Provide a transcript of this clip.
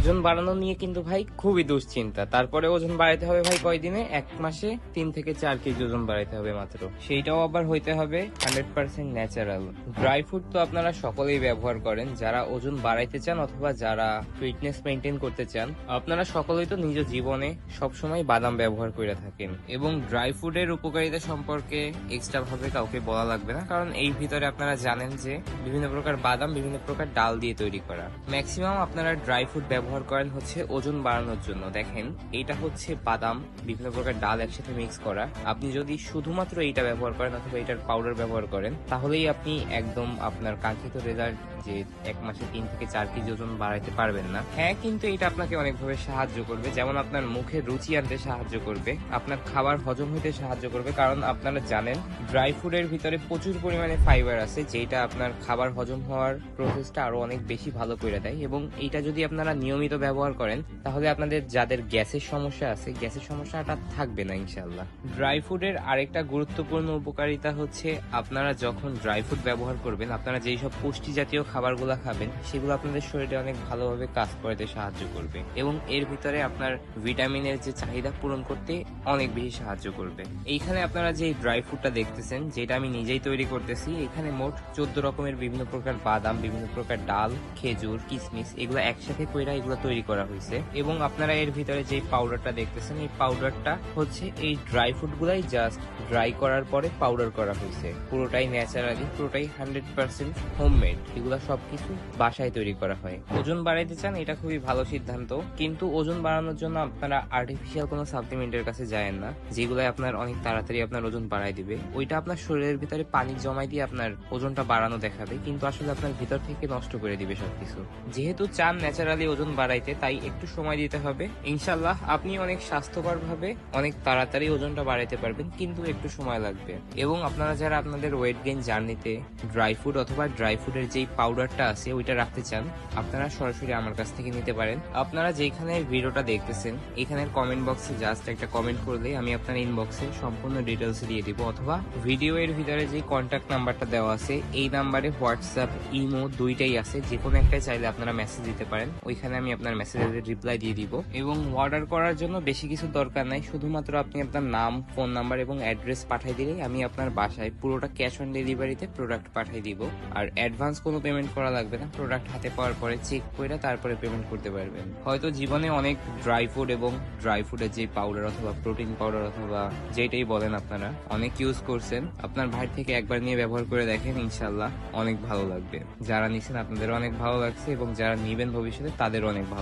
ওজন বাড়ানো নিয়ে কিন্তু ভাই খুবই দুশ্চিন্তা। তারপরে ওজন বাড়াইতে হবে ভাই কয়দিনে? 1 মাসে 3 থেকে 4 কেজি ওজন বাড়াইতে হবে মাত্র। সেইটাও আবার হইতে হবে 100% ন্যাচারাল। ড্রাই ফ্রুট তো আপনারা সকলেই ব্যবহার করেন, যারা ওজন বাড়াইতে চান অথবা যারা ফিটনেস মেনটেন করতে চান। আপনারা সকলেই তো নিজ জীবনে সবসময় বাদাম ব্যবহার করে থাকেন, এবং ড্রাই ফ্রুটের উপকারিতা সম্পর্কে এক্সট্রা ভাবে কাউকে বলা লাগবে না, কারণ এই ভিতরে আপনারা জানেন যে বিভিন্ন প্রকার বাদাম বিভিন্ন প্রকার ডাল দিয়ে তৈরি করা। ম্যাক্সিমাম আপনারা ড্রাই ফ্রুট ব্যবহার করেন হচ্ছে ওজন বাড়ানোর জন্য। দেখেন, এইটা হচ্ছে বাদাম বিভিন্ন প্রকার ডাল একসাথে মিক্স করা। আপনি যদি শুধুমাত্র এইটা ব্যবহার করেন অথবা এটার পাউডার ব্যবহার করেন, তাহলেই আপনি একদম আপনার কাঙ্ক্ষিত রেজাল্ট, যে 1 মাসে 3 থেকে 4 কেজি ওজন বাড়াইতে পারবেন না। হ্যাঁ, কিন্তু এটা আপনাকে অনেকভাবে সাহায্য করবে। যেমন আপনার মুখে রুচি আনতে সাহায্য করবে, আপনার খাবার হজম হইতে সাহায্য করবে, কারণ আপনারা জানেন ড্রাই ফ্রুটের ভিতরে প্রচুর পরিমাণে ফাইবার আছে, যেটা আপনার খাবার হজম হওয়ার প্রসেসটা আরো অনেক বেশি ভালো করে দেয়। এবং এইটা যদি আপনারা নিয়মিত ব্যবহার করেন, তাহলে আপনাদের যাদের গ্যাসের সমস্যা আছে, গ্যাসের সমস্যাটা থাকবে না ইনশাল্লাহ। ড্রাই ফ্রুটের আরেকটা গুরুত্বপূর্ণ উপকারিতা হচ্ছে, আপনারা যখন ড্রাই ফ্রুট ব্যবহার করবেন, আপনারা যেই সব পুষ্টি জাতীয় খাবারগুলো খাবেন, সেগুলো আপনাদের শরীরে অনেক ভালোভাবে কাজ করতে সাহায্য করবে, এবং এর ভিতরে আপনার ভিটামিনের যে চাহিদা পূরণ করতে অনেক বেশি সাহায্য করবে। এইখানে আপনারা যে ড্রাই ফ্রুটটা দেখতেছেন, যেটা আমি নিজেই তৈরি করতেছি, এখানে মোট 14 রকমের বিভিন্ন প্রকার বাদাম, বিভিন্ন প্রকার ডাল, খেজুর, কিশমিশ, এগুলো একসাথে কইরা এগুলো তৈরি করা হয়েছে। এবং আপনারা এর ভিতরে যে পাউডারটা দেখতেছেন, এই পাউডারটা হচ্ছে এই ড্রাই ফ্রুট গুলাই জাস্ট ড্রাই করার পরে পাউডার করা হয়েছে। পুরোটাই ন্যাচারালি, পুরোটাই 100% হোমমেড। এগুলো সবকিছু বাসায় তৈরি করা হয়। ওজন বাড়াইতে চান, এটা খুবই ভালো সিদ্ধান্ত, কিন্তু ওজন বাড়ানোর জন্য আপনারা আর্টিফিশিয়াল কোনো সাপ্লিমেন্টের কাছে যায়েন না, যেগুলো আপনার অনেক তাড়াতাড়ি আপনার ওজন বাড়াই দিবে। ওইটা আপনার শরীরের ভিতরে পানি জমাই দিয়ে আপনার ওজনটা বাড়ানো দেখাবে, কিন্তু আসলে আপনার ভিতর থেকে নষ্ট করে দিবে সবকিছু। যেহেতু চান ন্যাচারালি ওজন বাড়াইতে, তাই একটু সময় দিতে হবে। ইনশাল্লাহ আপনি অনেক স্বাস্থ্যকর ভাবে অনেক তাড়াতাড়ি ওজনটা বাড়াইতে পারবেন, কিন্তু একটু সময় লাগবে। এবং আপনারা যারা আপনাদের ওয়েট গেইন জার্নিতে ড্রাই ফ্রুট অথবা ড্রাই ফ্রুটের যেই পাউডারটা আছে ওইটা রাখতে চান, আপনারা সরাসরি আমার কাছ থেকে নিতে পারেন। আপনারা যেখানে ভিডিওটা দেখতেছেন, এখানের কমেন্ট বক্সে জাস্ট একটা কমেন্ট করলে আমি আপনার ইনবক্সে সম্পূর্ণ ডিটেলস দিয়ে দিব, অথবা ভিডিও এর ভিতরে যে কন্ট্যাক্ট নাম্বারটা দেওয়া আছে, এই নাম্বারে হোয়াটসঅ্যাপ, ইমো দুইটাই আছে, যে কোনো একটাই চাইলে আপনারা মেসেজ দিতে পারেন। ওইখানে আমি আপনার মেসেজের রিপ্লাই দিয়ে দিব। এবং অর্ডার করার জন্য বেশি কিছু দরকার নাই, শুধুমাত্র আপনি আপনার নাম, ফোন নাম্বার এবং অ্যাড্রেস পাঠিয়ে দিলেই আমি আপনার বাসায় পুরোটা ক্যাশ অন ডেলিভারিতে প্রোডাক্ট পাঠিয়ে দিব। আর অ্যাডভান্স কোনো পেমেন্ট করা লাগবে না, প্রোডাক্ট হাতে পাওয়ার পরে চেক করে তারপরে পেমেন্ট করতে পারবেন। হয়তো জীবনে অনেক ড্রাই ফ্রুট এবং ড্রাই ফ্রুটের যে পাউডার অথবা প্রোটিন পাউডার অথবা যেটাই বলেন আপনারা অনেক ইউজ করছেন, আপনার ভাই থেকে একবার নিয়ে ব্যবহার করে দেখেন, ইনশাল্লাহ অনেক ভালো লাগবে। যারা নিছেন আপনাদের অনেক ভালো লাগছে, এবং যারা নিবেন ভবিষ্যতে তাদের অনেক ভালো।